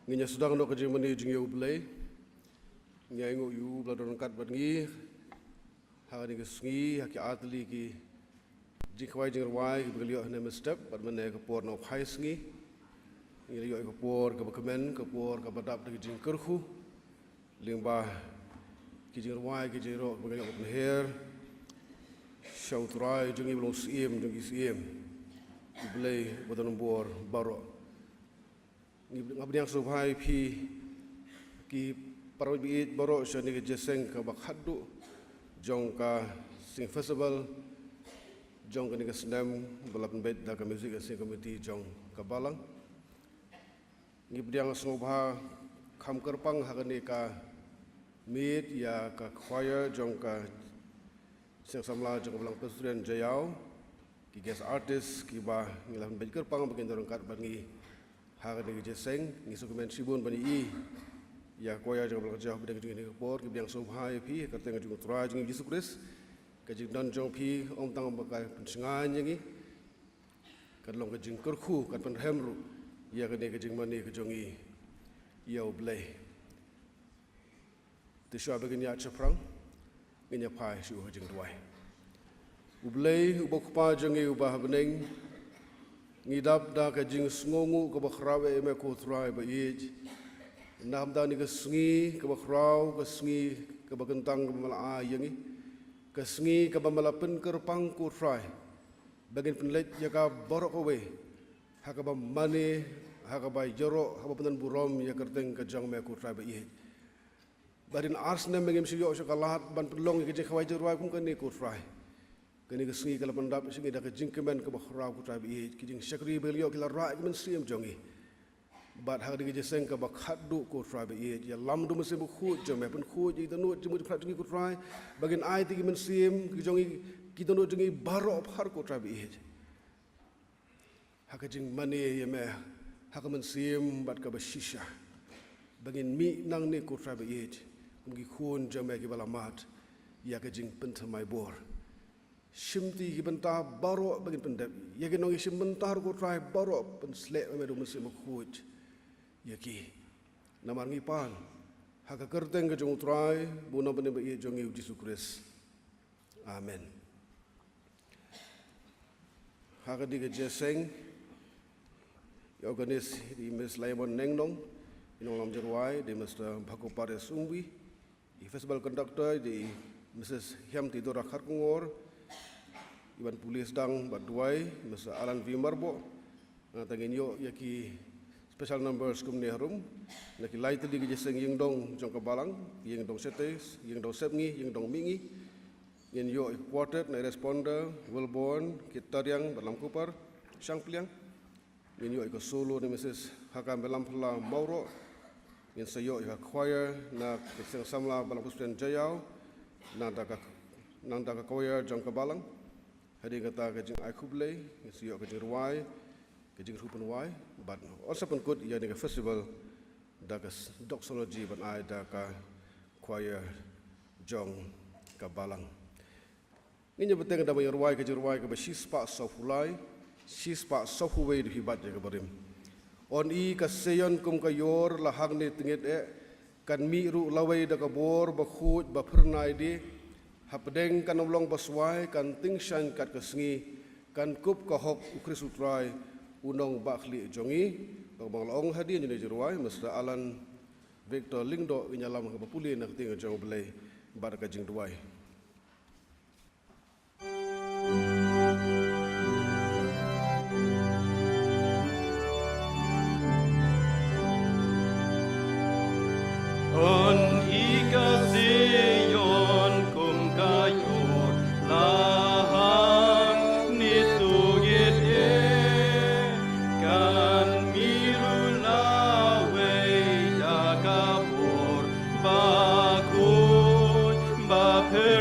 Nginya sedang nak kerja mani jing yu belai, ngiya ingu yu beladon kat berngi, hari ni kesengi, haki atli ki jing kawai jing rawai ki berliok nama step, bad mana kepor nak hai sengi, ngiya liok kepor kebekemen, kepor kebadap dari jing kerhu, limbah ki jing rawai ki jing rok berliok kepenher, syau turai jing belum siem jing siem, belai beladon bor barok. Ngabdi yang subhai pi ki paroi biit borok syani ke jeseng ke bakhadu jong ka sing festival jong ka ni ke senam balapan bait da ka music sing committee jong ka balang ngibdi yang subha kham kerpang hakani ka meet ya ka choir jong ka sing samla jong balang presiden jayau ki guest artist ki ba ngilapan bait kerpang bagian dorong kat bangi hari ni jeseng ngisu kemen sibun bani i ya koya jang belak jauh bidang jing ni kepor ki biang subhai pi ka teng jing turai jing Yesus Kristus ka jing dan jong pi om tang bakai pensengan ngi ka long ka jing kerku ka pen hemru ya ka ni ka jing mani ka jongi ya oblay te sha bagin ya chaprang nginya pai shu jing tuai oblay ubok pa jongi ubah beneng ngidap da ka jing sngongu ka bakhrawe me ko trai ba yej nam da ni ka sngi ka bakhrau ka sngi ka bagentang ka mala yangi ka sngi ka bamalapen kerpang ko trai bagin penlet ya ka borok awe ha ka ba mane ha ka ba joro ha ba penan burom ya kerteng ka jang me ko trai ba yej barin arsna mengem siyo sakalat ban pelong ke je khawai jorwai kum ka ni ko trai kini kesengi kalau pendap singi dah kejingkemen ke bakhrau ku tabi kijing syakri beliau kila rai men siam jongi bat hari ke jeseng ke bakhadu ku tabi ya lam du mesim khu jome pen khu ji tanu jemu prat jongi ku trai bagin ai ti men siam ki jongi ki tanu jongi baro phar ku tabi ha kejing mani ya me ha ke men siam bat ke bashisha bagin mi nang ni ku tabi kumgi khun jome ki balamat ya kejing pentamai bor Shimti bentar baru bagi pendap. Ya kita nongi shim bentar ko try baru penslek medu mesti mukhuj. Ya ki. Namar ngipan. Haka kerteng ke jong try buna benda bagi jongi Yesus Kristus. Amen. Haka di ke jeseng. Ya organis di Miss Laimon Nengnong. Inong lam jerwai di Mr. Bhakopare Sumbi. Di festival conductor di Mrs. Hyam Tidora Kharkungor. Iban polis dang baduai masa Alan V Marbo tangin yo yaki special numbers kum ne harum naki lai tadi ke jeseng yeng dong jong kabalang yeng dong setes yeng dong sepngi yeng dong mingi yen yo quartet na responder Wilborn kitariang dalam kupar sangpliang yen yo ko solo ni Mrs. Hakam belam pula mauro yen sayo ya choir na keseng samla balang presiden jayau nang da choir jong kabalang Hadi kata kejing akublay, siok kejing ruai, kejing rupan wai, but also pun kut ia dengan festival dakas doxology ban ai daka choir jong kabalang. Ini betul kita bayar ruai kejing ruai ke besispa sofulai, sispa sofuway di hibat jaga berim. On I kaseyon kum kayor lahang ni tingit kan miru lawai daka bor bakhut bapernai di. Hapdeng kan ulong baswai kan tingshan kat kesengi kan kup kahok ukris utrai unong bakli jongi bang long hadi ni jeruai Mr. Alan Victor Lingdo inyalam ke papuli nak ting jong belai bar ka jing duai on ikaseyon kayor lahang nitugit kan miru lawe dakapur bakut bape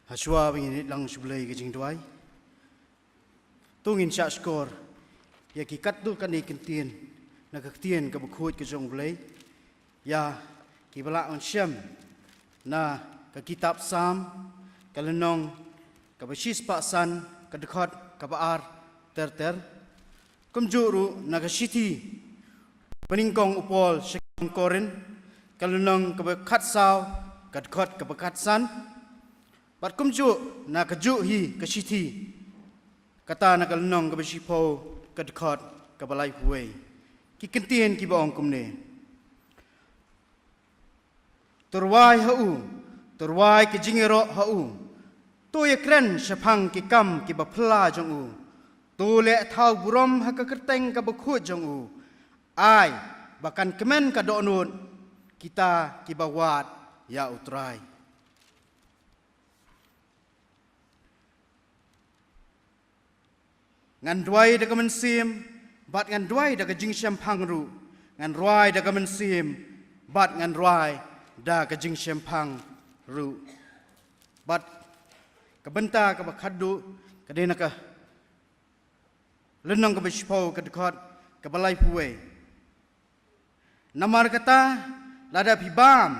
Haswa bingin lang sublay kajing duay. Tungin siya skor. Ya kikat tu kan ikintin. Nagkaktian kabukhuit kajong blay. Ya kibala on siyam. Na kakitab Sam. Kalanong kabasis pasan. Kadekot kabaar ter. Kumjuru nagasiti. Peningkong upol syekong korin. Kalanong kabakat saw. Kadekot kabakat san. Bat kumju na kaju hi kasiti kata na kalnong kabasipo kadkot kabalai huwei ki kentien ki baong kumne turwai ke jingero hau to ye kren sapang ki kam ki bapla jong u to le thau burom ha ka kerteng ka bakhut jong u ai bahkan kemen ka donun kita ki bawat ya utrai ngan duai da kamen sim bat ngan duai da kajing syam pangru ngan ruai da kamen sim bat ngan ruai da kajing syam pangru bat kabenta ka bakhadu kadena ka lenong ka bishpo ka dekot ka balai puwe namar kata lada pibam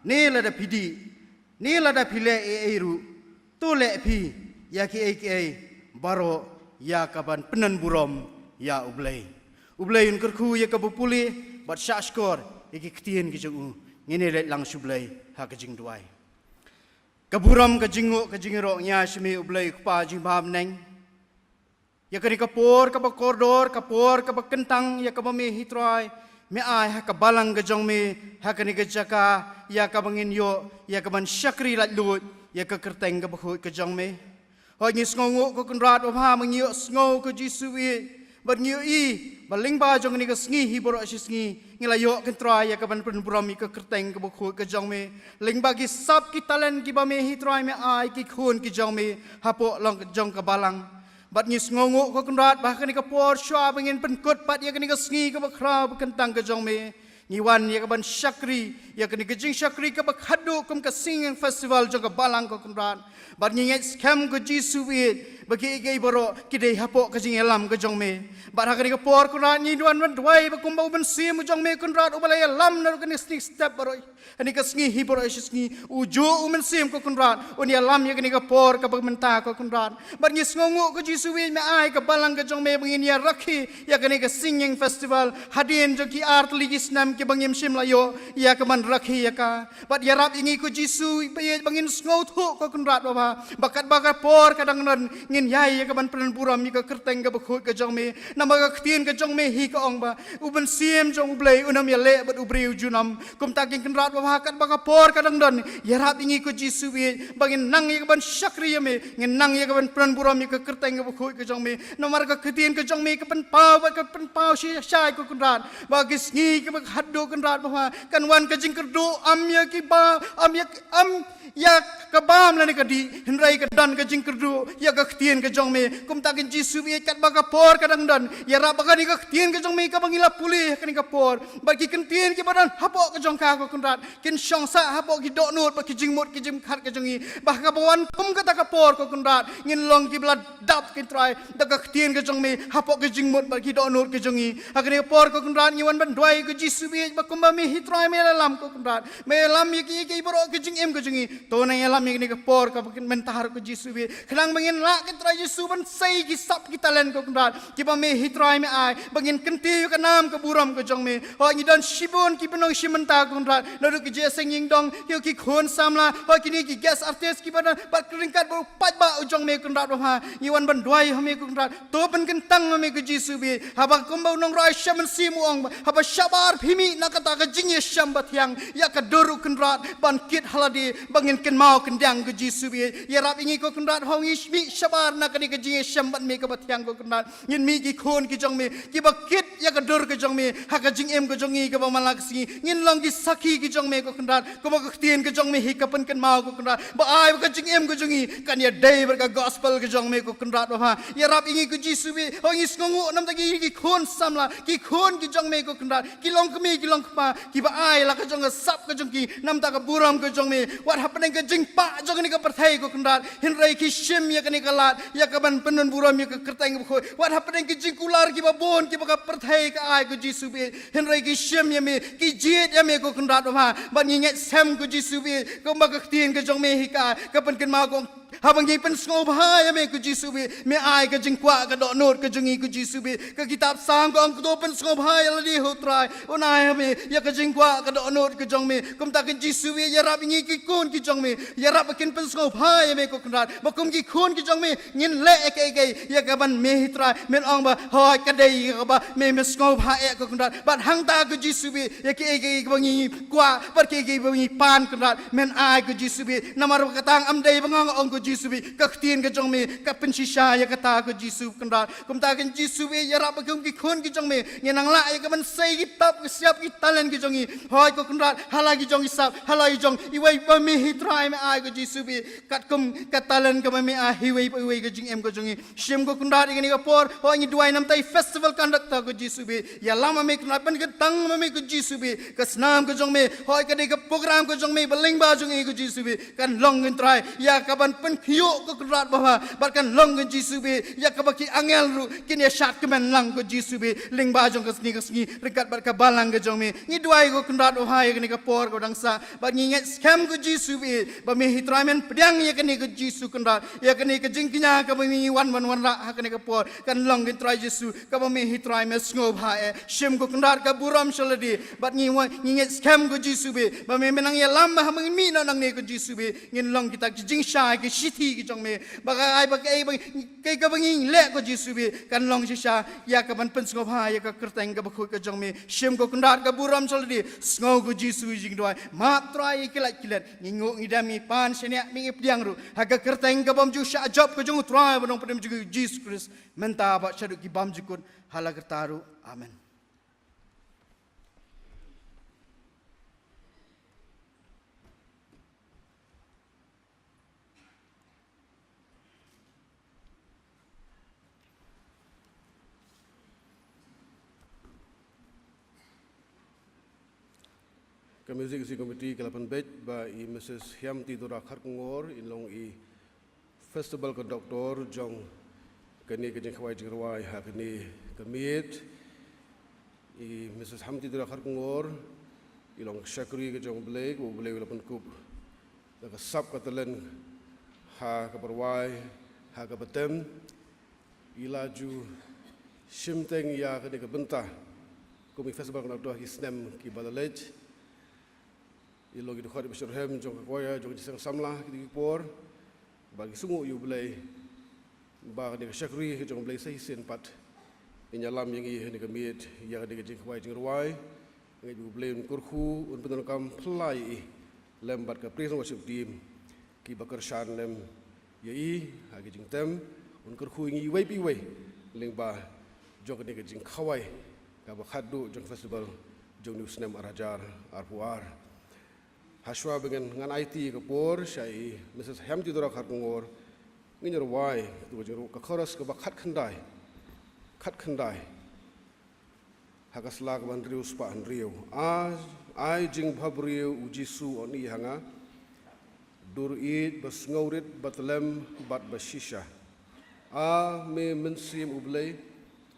ne lada pidi ne lada pile eiru tu le pi ya ki baro ya kaban penan burom ya ublay un kerku ya kabupuli bat syashkor iki ktien ki jung ngene let lang sublay ha kajing duai kaburam kajingu kajingiro nya shmi ublay kpa jing bam neng ya kani kapor kapakordor kapor kapakentang ya kabame hitroy me ai ha kabalang kajong me ha kani kajaka ya kabangin yo ya kaban syakri lat lut ya kakerteng kabakhu kajong me Hoi ngis ngau ko kunrat wah mengiu ngau ko jisui bar ngiu baling ba jong ni ka sngi hi boro sngi ngilayo kentra ya ka ban pram mi ka kerteng ka bokhu ka jong me ling ba ki sap ki talen ki ba me hi trai me ai ki khun ki jong me hapo long jong ka balang bat ngis ngau ko kunrat ba ka ni ka por shwa bangin penkut pat ya ka ni ka sngi ka bakra kentang ka jong me Ngiwan ya kaban syakri ya kani kejing syakri ka bakhadu kum ka singing festival jong ka balang ko kunran bar nginget scam ko jisuit bagi igai boro kidai hapo kejing elam ka jong me bar hakani ka por kunran ngiduan wan dwai ba kum ba ben sim jong me kunran ubalay elam nar kani sneak step boro ani ka sngi hi boro sngi ujo umen sim ko kunran oni elam ya kani ka por ka bagmenta ko kunran bar ngis ngongu ko jisuit me ai ka balang ka jong me bangin ya rakhi ya kani ka singing festival hadin jong ki art ligis nam ki bangim sim layo ya kaman rakhi ya ka bat ya rap ingi ko jisu baye bangin ngau thu ko kunrat baba bakat bakar por kadang nan ngin yai ya kaman pren puram mi ka kerteng ka bakhut ka jong me namaga ktien ka jong me hi ka ong ba uben sim jong blay unam ya le bat ubriu junam kum taking kunrat baba kat bakar por kadang nan ya rap ingi ko jisu baye bangin nang ya kaman syakri ya me ngin nang ya kaman pren puram mi ka kerteng ka bakhut ka jong me namaga ktien ka jong me ka pen pau si syai ko kunrat bagi sngi ka hadu kenrat bahwa kan wan kajing kerdu am ya ya kabam lani kadi henrai kadan kajing kerdu ya ka ktien ka jong me kum takin jisu bi kat baka por kadang dan ya ra baka ni ka ktien ka jong me ka bangila pulih kan ka por bagi kentien ki badan hapo ka jong ka ko kunrat kin syongsa hapo ki dok nut bagi jingmut ki jim khat ka jongi bah ka bawan kum ka ta ka por ko kunrat ngin long ki bla dap ki try da ka ktien ka jong me hapo ki jingmut bagi dok nut ki jongi akni por ko kunrat ngiwan ban dwai ka jisu bi ba kum ba mi hitrai me lam ko kunrat me lam ki boro ki jing em ka jongi to na yalam ni ka por ka mentar ko jisu bi khlang bangin la ka try jisu ban sai ki sap ki talen ko kunrat ki ba me hitrai me ai bangin kenti ka nam ka buram ka jong me ho ngi dan shibon ki penong shimenta ko kunrat lalu ki je singing dong ki khon samla ho ki ni ki guest artist ki badan bat keringkat bo pat ba ujong me kunrat ha yiwan ban dwai ha me kunrat to ban kentang me ko jisu bi haba kumbau nong rai shaman simu ong haba shabar phimi nakata ka jingye sham bathyang ya ka doru kunrat ban kit haladi bangin ken mau kendang ke jisu bi ya rap ingi ko kunrat hongi shmi shabar kular nak ni kejing syambat me kebatiang ko kenal ngin mi ki khon ki jong me ki bakit ya ka dur ke jong me ha ka jing em ko jong i ka ba malak si ngin long ki sakhi ki jong me ko kenal ko ba tien ke jong me hi ka pen kan mau ko kenal ba ai ka jing em ko jong i kan ya dei ber ka gospel ke jong me ko kenal ba ya rap ingi ko jisu be o ngi sngongu nam ta ki khon samla ki khon ki jong me ko kenal ki long ke me ki long pa ki ba ai la ka jong sap ka jong ki nam ta ka buram ko jong me what happening ka jing pa jong ni ka perthai ko kenal hin rai ki shim ya ka ni ka lat ya ka ban penun buram ya ka kerteng ko what happening ki jing kular ki ba bon ki ba ka perthai ka ai ko jisu be hin rai ki shim ya me ki jiet ya me ko kenal ba ni nge sem ko jisu be ko ba ka tien ka jong me hi ka pen kan ma ko habang gi pen sngo bhai me ku jisu be me ai ka jing kwa ka do not ka jungi ku jisu be ka kitab sang ko ang do pen sngo bhai la di ho trai onai me ya ka jing kwa ka do not ka jong me kum ta ka jisu be ya rap ngi ki kun ki jong me ya rap kin pen sngo bhai me ko kunrat ba kum ki kun ki jong me ngin le ke ya ka ban me hi trai men ong ba hoi ka dei ka ba me sngo bhai ko kunrat ban hang ta ku jisu be ya ke ba ngi kwa ba ke ba ngi pan kunrat men ai ku jisu be namar ka tang am dei ba ngong ong jisu bi ka tien ka jong me ka pen shisha ya ka ta ko jisu kan kum ta kan jisu bi ya rap kum ki khon ki jong me nang la ya ka ban sei ki tap ki siap ki talen ki jong i hoi ko kan hala ki jong i sap hala i jong i wei ba me hi try me ai ko jisu bi kat kum ka talen ka me a hi wei ka jing em ko jong i shim ko kan ni ka por hoi ni duai nam tai festival conduct ta ko jisu bi ya lama me kan ban ka tang me ko jisu bi ka snam ko jong me hoi ka ni ka program ko jong me baling ba jong i ko jisu bi kan long ngen try ya ka ban khiyo ko krat bawa barkan long ke jisu be ya ka baki angel ru kin ya shat ke men lang ko jisu be ling ba jong kasni rekat bar ka balang ke jong me ni duai ko krat o hai ni ka por ko dangsa ba ni nget scam ko jisu be ba me hitramen pedang ya ka ni ko jisu krat ya ka ni ka jingkinya ka mi wan ra ha ka ni ka por kan long ke try jisu ka ba me hitramen sngo ba e shim ko krat ka buram shaladi ba ni nget scam ko jisu be ba me menang ya lamba ha mi na nang ni ko jisu be ngin long kita jing sha ke shiti ki jong me baka ai baka ai kai ka banging le ko jisu be kan long shisha ya ka ban pen sngo bha ya ka kerteng ka bakhu ka jong me shim ko kundat ka buram soldi sngo ko jisu jing doi ma trai kilat ngingo ngidami pan senia mi pdiang ru ha ka kerteng ka bam ju sha job ko jong trai banong pedem ju Jesus Christ menta ba shadu ki bam jukun hala kertaru amen. Music si committee kelapan bet ba i Mrs. Hyam Tidura Kharkungor inlong i festival conductor jong kani kejeng khawai jingrawai ha kani kamiet i Mrs. Hyam Tidura Kharkungor ilong syakri kejong blek u blek kelapan kup ka sap katalen ha ka berwai ha ka betem ilaju shimteng ya kani ka bentah kumi festival conductor hisnem ki balalej ilo gitu khari besarhem jong koya jong jisang samlah gitu por bagi sungu yu belai ba ni syakri jong belai sai sen pat inyalam yang i ni kamiet yang de jing khwai jing ruai ngai yu belai kurku un penon kam plai lembat ka praise worship team ki bakar shan lem ye ha gi jing tem un kurku ngi wei pi wei ling ba jong de jing khawai ka ba khadu jong festival jong ni snem arajar arpuar Haswa dengan IT ke por, saya Mrs. Hyam Tidura Kharkungor, nginyer wai, tu jeru ke koras ke bakat kendai, hagas lag ban riu spa an riu, ai jing bhab riu ujisu oni hanga, dur id bas ngaurit batlem bat basisha, me mensim ublay,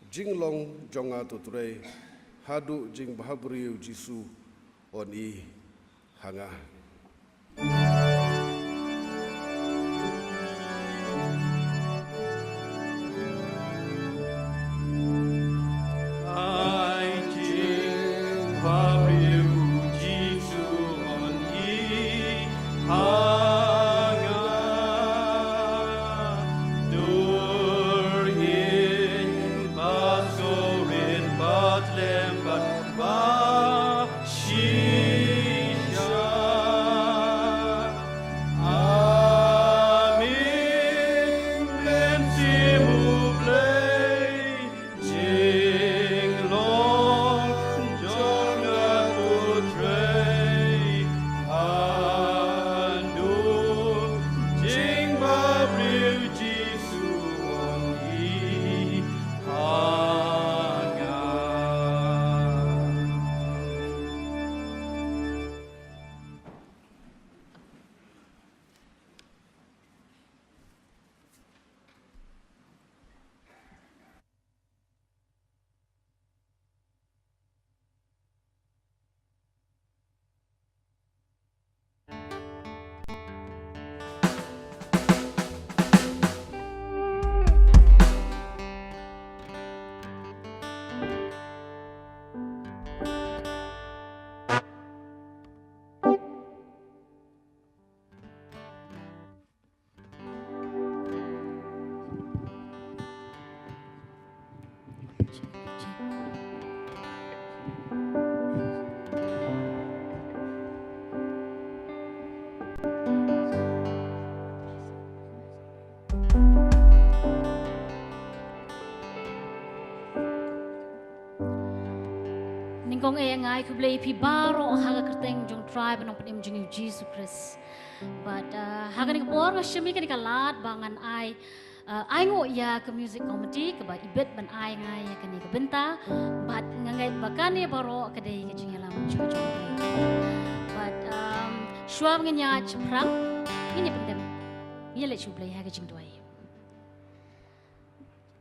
jing long jonga tutrei, hadu jing bhab riu jisu oni hanga. Shisha dong ngai ku blei pi baro haga kerteng jong tribe nong pedim jong Jesus Christ. But haga ni kapor ngashmi kan kalat bangan ai ngo ya ke music comedy ke ba ibet ban ai ngai ya kan ke benta but ngai bakane baro ke dei ke jing lam jong but shwab ngnya chprang ini pendem ye le chu blei haga jing doi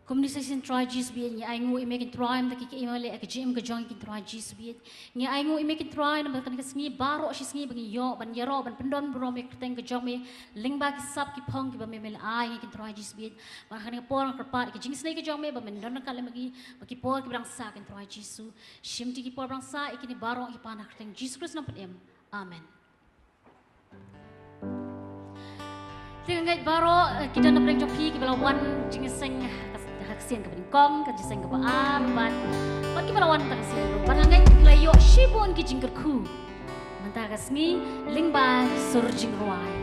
communication try Jesus be ni ai ngo I make try am ki email ke jim ke jong ki try Jesus be ni ai ngo I make try na kan ke sngi baro shi sngi bangi yo ban yaro ban pendon bro me teng ke jong me ling ba ki sap ki phong ki ba me mel ai ki try Jesus be ba kan ke por ka pa ki jing sngi ke jong me ba men don ka le magi ba ki por ki brang sa ki try Jesus shim ti ki por brang sa ikini baro ki pa na teng Jesus Christ na em amen Tingai baro kita nak bring joki ki bala wan jing seng haksian ke bingkong ke jiseng ke baar ban ban ki melawan tak sih ban ngai layo shibon ki jingker ku mentah kasmi lingba sur jing ruai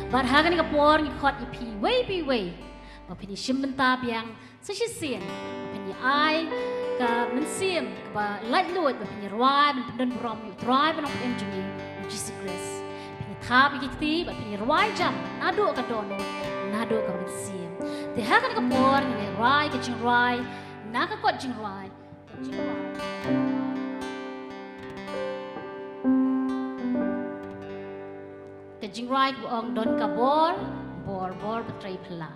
bar hagan ka por ni khot ipi way ba pini shim mentah biang sesien ba pini ai ka mensim ba light load ba pini ruai ban pendon brom yu drive ban em jing Jesus Christ pini thap ki ti ba pini ruai jam nado ka dono nado ka mensim Di hakan ka por ni rai ke jing rai naka kot jing rai ke jing rai ku ong don ka bor betray pela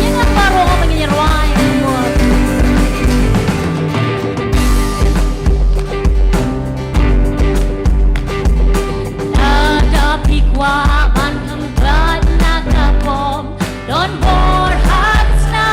Ingat baru ngomongin rai Wa ban kam glad na kapom don bor hats na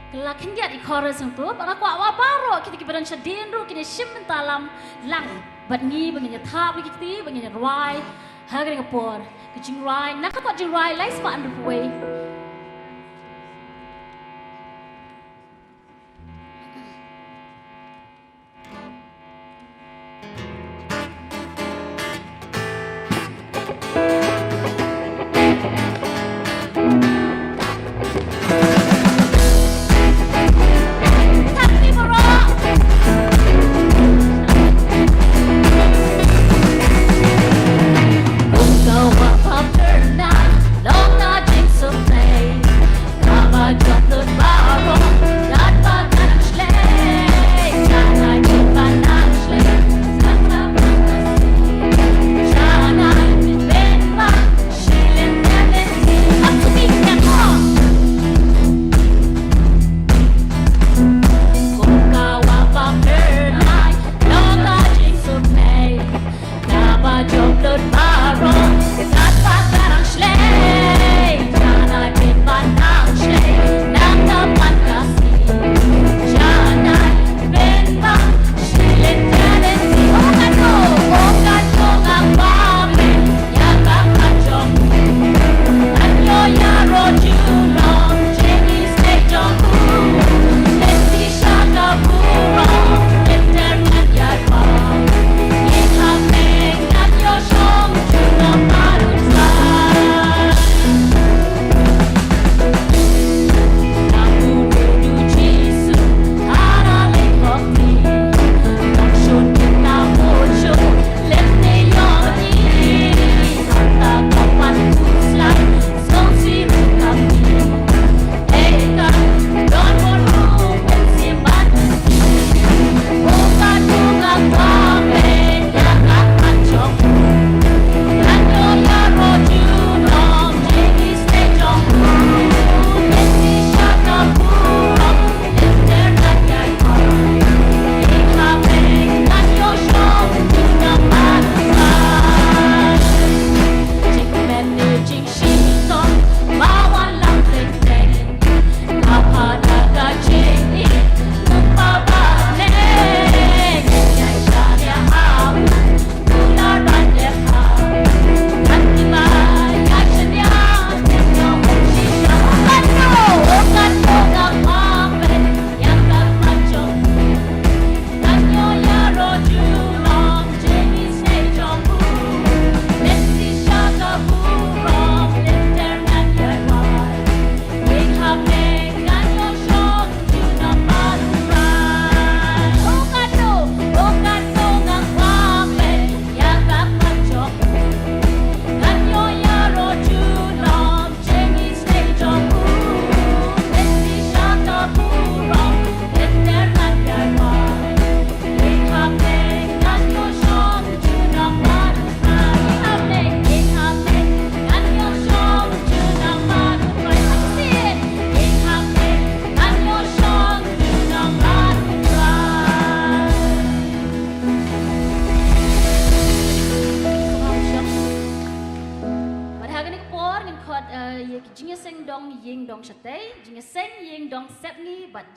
Kelakin dia di chorus itu, para kuat waparo kita kibaran syadin ru kini shim mentalam lang bat ngi bangnya thap ni kiti bangnya rai hagar ngapor kicing rai nak kuat jing rai lai spa under way.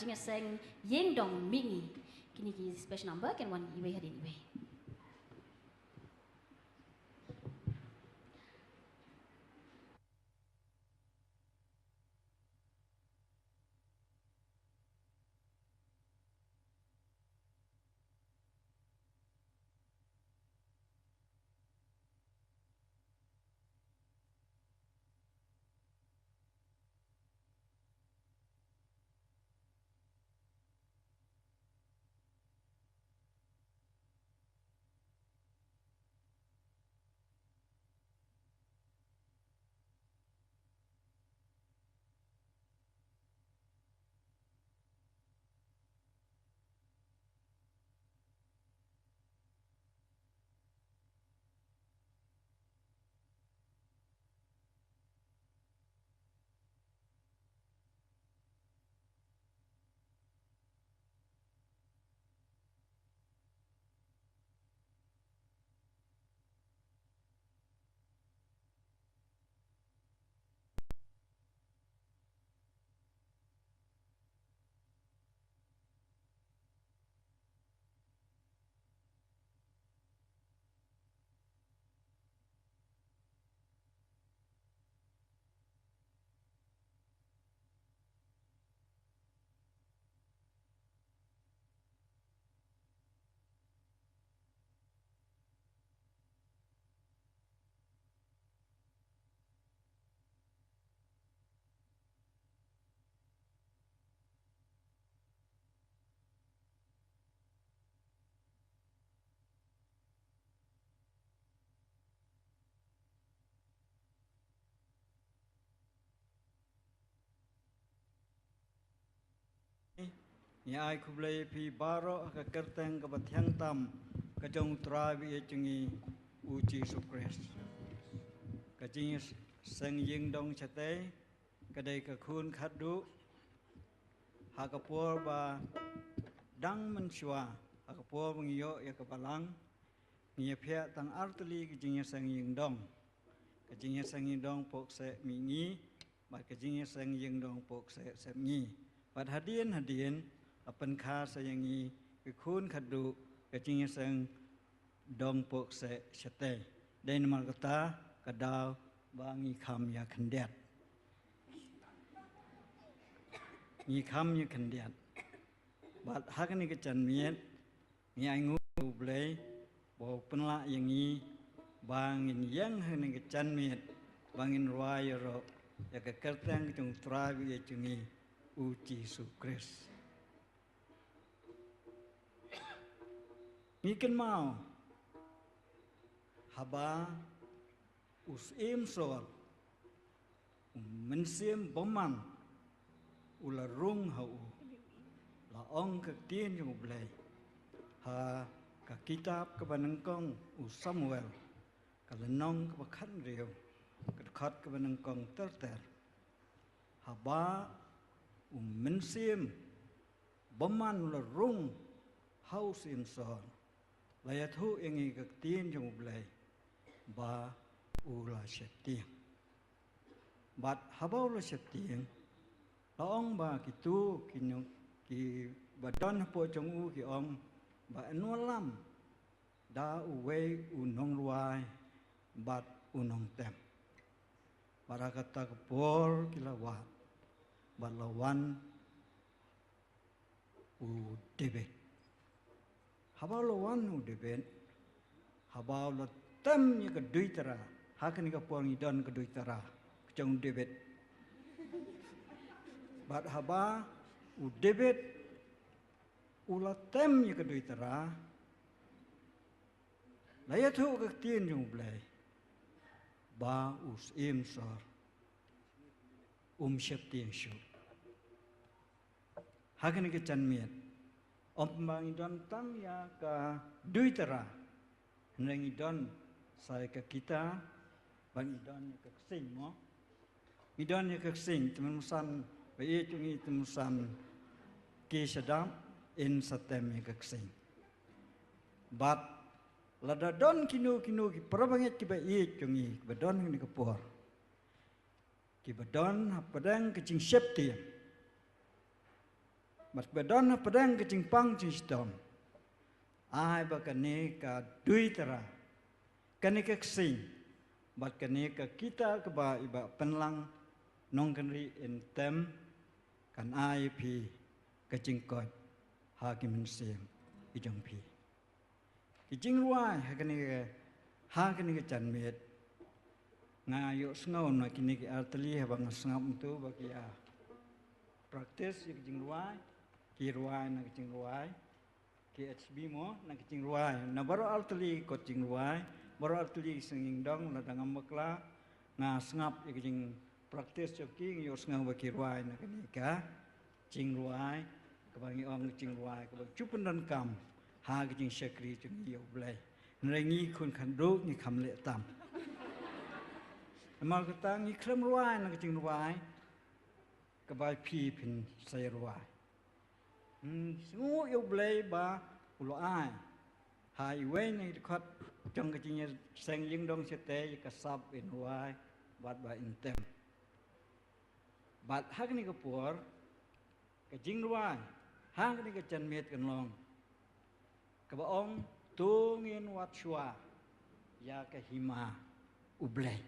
Jinga seng yeng dong mingi kini ki special number can one iwe hadin iwe. ni ai kublai pi baro ka kerteng ka batyang tam ka jong trawi chungi uji sukres ka jing sang ying dong chate ka dei ka khun khadu ha ka por ba dang man shwa ha ka por bang yo ya ka balang ni phya tang artli ka jing sang ying dong ka jing sang ying dong pok se mi ngi ba ka jing sang ying dong pok se se ngi ba hadien apan kha sayangi ka khun khadu ka jing sang dong pok se chate den mal kata kadaw bangi kham ya khandiat ni kham ya khandiat bat hakni ka chan miet ni ai ngu blei bo penla yang ni bangin yang hene ka chan miet bangin ruai ro ya ka kertang chung trawi ya chungi uji sukres ni kan mau haba usim sol mensim boman ula rung hau la ong ka tien yung blai ha ka kitab ka banangkong u Samuel ka lanong ka bakhan riu ka khat ka banangkong ter haba mensim boman ula rung hau sim sol la ya thu ingi ka tien yung blai ba ula setiang bat habau la setiang laong ba kitu kinyong ki badan po chong u ki om ba anualam da uwe unong luai bat unong tem para kata kepor kilawat bat lawan u debet habau lawan u debet habau la tem ni ka duitara hakan ka por ni don ka duitara chong debet bat haba u debet ula tem ni ka duitara laya thu ka tien jong blai ba us im sar shep tien shu hakan ka chan miet om bang don tam ya ka duitara nang idon sai ka kita bang idon ka sing mo idon ka sing teman san ba e tungi teman san ke sadam in satem ka sing bat lada don kinu ki prabanget ki ba e tungi ba don ni ka por ki ba don padang ka ching septi bat ba don padang ka ching pang chi stom ai ba ka ne ka duitara ka ne ka sing bat ka ne ka kita ka ba iba penlang nong kan ri in tem kan ai pi ka ching ko ha ki min sem i jong pi ki jing ruai ha ka ne ka chan met nga yo sngaw na ki ne ki artali ha bang sngaw tu ba ki a practice ki jing ruai na ki jing ruai KHB mo na kicing ruai na baru artli kocing ruai baru artli singing dong na dangam makla nga sngap kicing praktis joki yo sngap baki ruai na kanika cing ruai kabangi ong cing ruai kabang chupan dan kam ha kicing syakri chung yo blai nrengi kun khanduk ni khamle tam amal kata ngi khlem ruai na kicing ruai kabai phi phin sai ruai semua yo blai ba ulo ai hai we ni khat trong cái chuyện sang dương đông sẽ té cái sắp in ruai bat ba in tem bat hak ni cái por cái jing ruai hak ni cái chân miet kan long cái ba ong tu ngin wat shwa ya cái hima ublai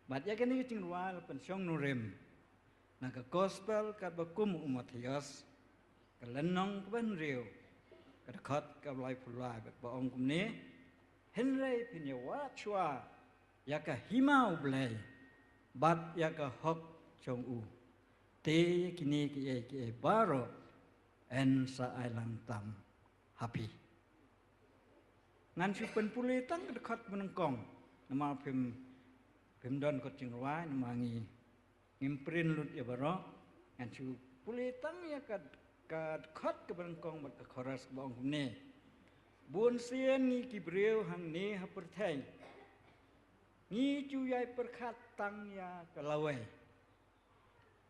bat ya cái ni cái jing ruai la pen song nurem na cái gospel kat ba kum umathias cái lenong ben riu cái khát cái lai phulai ba ong kum ni henrei pin ya wat shwa ya cái hima ublai bat ya cái hok chong u te kini ki baro en sa ailang tam happy ngan chu pen puli tang cái khát menang kong nama pim don ko ching ruai nama ngi ngimprint lut ya baro ngan chu puli tang ya ka ka khot ka ban kong mat ka khoras bong ne buôn xiên ni ki breu hang ne ha per thai ni chu yai per khat tang ya ka lawe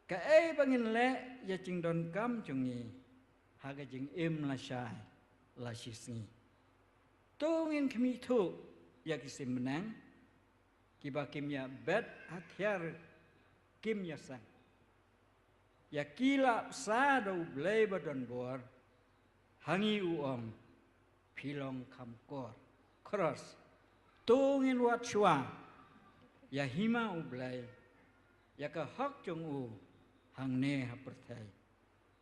ka ai bangin le ya ching don kam chung ni ha ga jing im la shai la shi singi tu ngin khmi thu ya ki sim nang ki ba kim ya bet hathiar kim ya sang ya kila sa do ble ba don bor hangi u om pilong kam kor cross tu ngin wat shwa ya hima u ble ya ka hak chung u hang ne ha per thai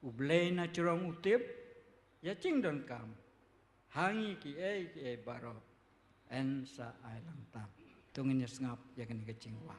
u ble na churong u tip ya ching don kam hangi ki e baro en sa ai lang tam tu ngin ya ngap ya kan ke ching wa